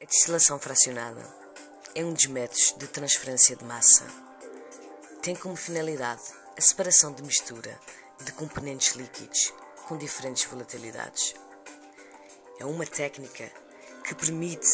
A destilação fracionada é um dos métodos de transferência de massa. Tem como finalidade a separação de mistura de componentes líquidos com diferentes volatilidades. É uma técnica que permite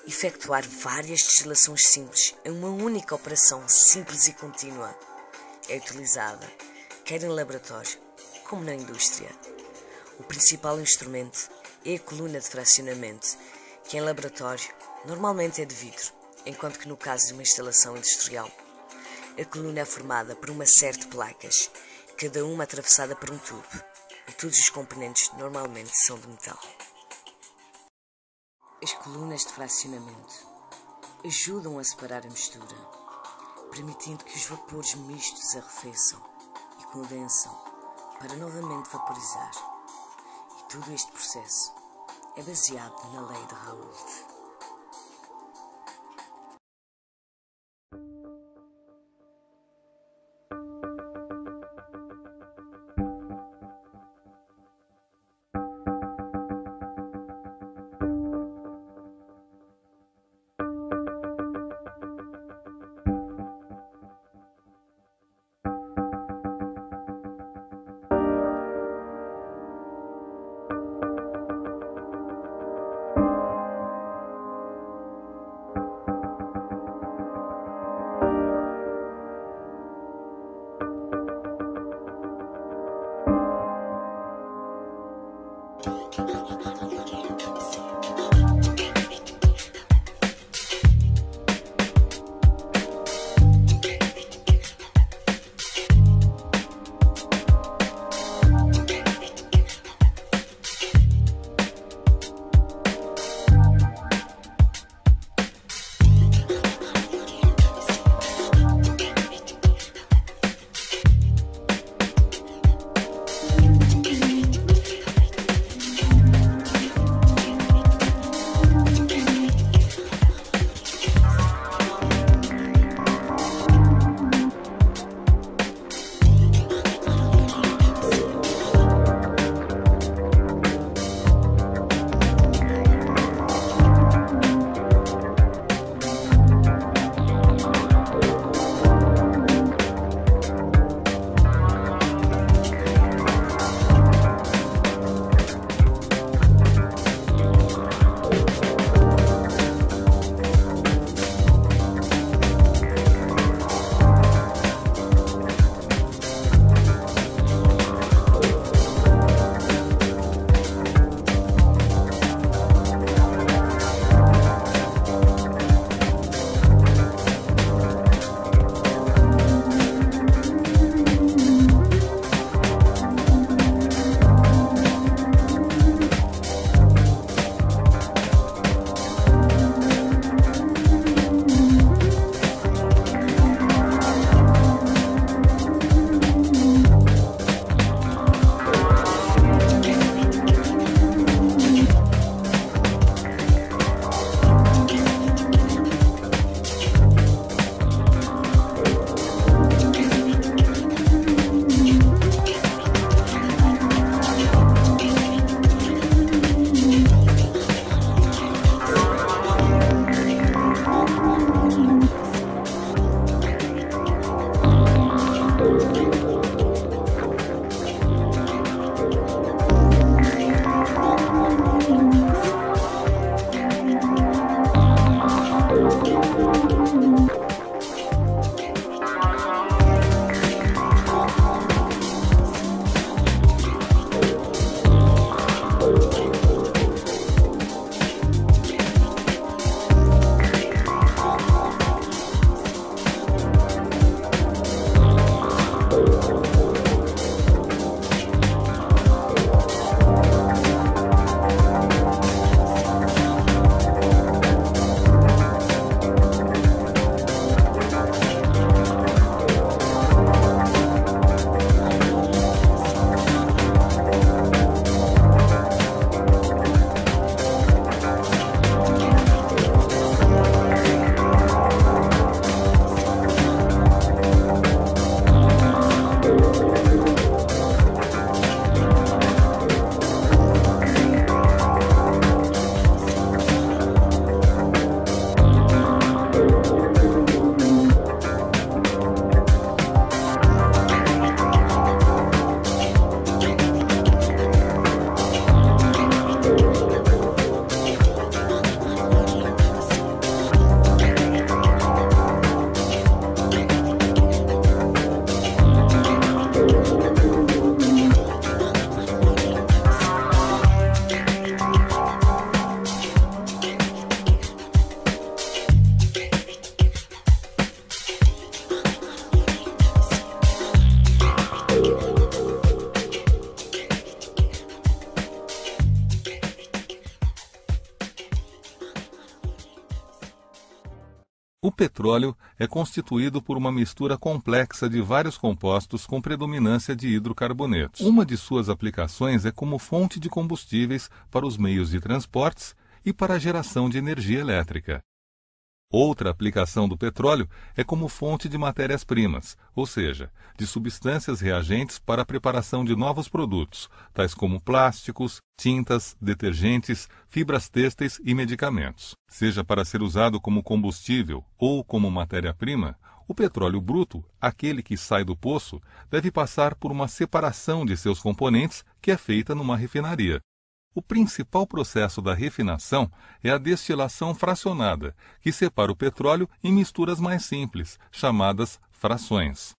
efetuar várias destilações simples em uma única operação simples e contínua. É utilizada quer em laboratório como na indústria. O principal instrumento é a coluna de fracionamento, que em laboratório normalmente é de vidro, enquanto que no caso de uma instalação industrial, a coluna é formada por uma série de placas, cada uma atravessada por um tubo, e todos os componentes normalmente são de metal. As colunas de fracionamento ajudam a separar a mistura, permitindo que os vapores mistos arrefeçam e condensam para novamente vaporizar. E todo este processo é baseado na lei de Raoult. O petróleo é constituído por uma mistura complexa de vários compostos com predominância de hidrocarbonetos. Uma de suas aplicações é como fonte de combustíveis para os meios de transportes e para a geração de energia elétrica. Outra aplicação do petróleo é como fonte de matérias-primas, ou seja, de substâncias reagentes para a preparação de novos produtos, tais como plásticos, tintas, detergentes, fibras têxteis e medicamentos. Seja para ser usado como combustível ou como matéria-prima, o petróleo bruto, aquele que sai do poço, deve passar por uma separação de seus componentes que é feita numa refinaria. O principal processo da refinação é a destilação fracionada, que separa o petróleo em misturas mais simples, chamadas frações.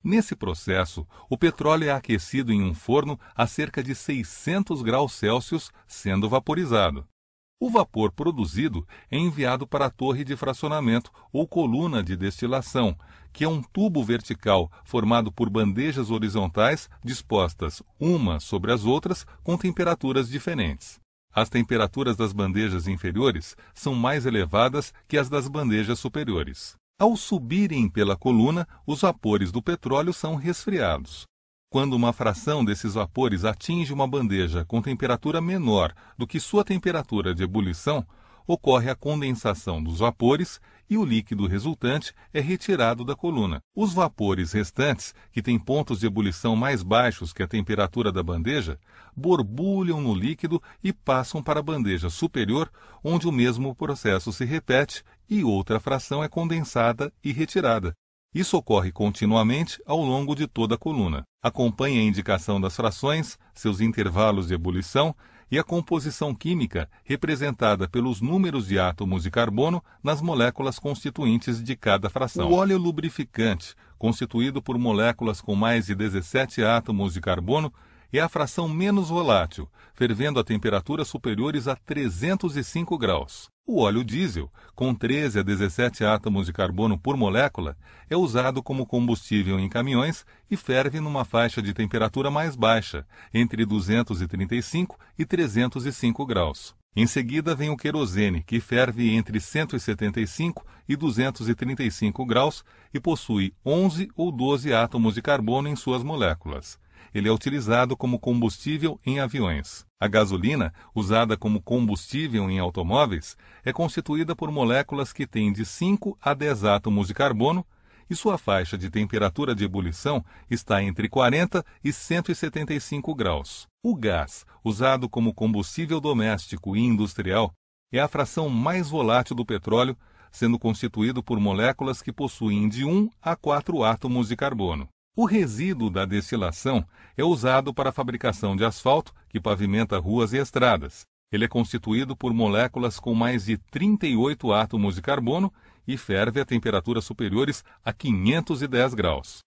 Nesse processo, o petróleo é aquecido em um forno a cerca de 600 graus Celsius, sendo vaporizado. O vapor produzido é enviado para a torre de fracionamento ou coluna de destilação, que é um tubo vertical formado por bandejas horizontais dispostas umas sobre as outras com temperaturas diferentes. As temperaturas das bandejas inferiores são mais elevadas que as das bandejas superiores. Ao subirem pela coluna, os vapores do petróleo são resfriados. Quando uma fração desses vapores atinge uma bandeja com temperatura menor do que sua temperatura de ebulição, ocorre a condensação dos vapores e o líquido resultante é retirado da coluna. Os vapores restantes, que têm pontos de ebulição mais baixos que a temperatura da bandeja, borbulham no líquido e passam para a bandeja superior, onde o mesmo processo se repete e outra fração é condensada e retirada. Isso ocorre continuamente ao longo de toda a coluna. Acompanhe a indicação das frações, seus intervalos de ebulição e a composição química representada pelos números de átomos de carbono nas moléculas constituintes de cada fração. O óleo lubrificante, constituído por moléculas com mais de 17 átomos de carbono, é a fração menos volátil, fervendo a temperaturas superiores a 305 graus. O óleo diesel, com 13 a 17 átomos de carbono por molécula, é usado como combustível em caminhões e ferve numa faixa de temperatura mais baixa, entre 235 e 305 graus. Em seguida vem o querosene, que ferve entre 175 e 235 graus e possui 11 ou 12 átomos de carbono em suas moléculas. Ele é utilizado como combustível em aviões. A gasolina, usada como combustível em automóveis, é constituída por moléculas que têm de 5 a 10 átomos de carbono e sua faixa de temperatura de ebulição está entre 40 e 175 graus. O gás, usado como combustível doméstico e industrial, é a fração mais volátil do petróleo, sendo constituído por moléculas que possuem de 1 a 4 átomos de carbono. O resíduo da destilação é usado para a fabricação de asfalto, que pavimenta ruas e estradas. Ele é constituído por moléculas com mais de 38 átomos de carbono e ferve a temperaturas superiores a 510 graus.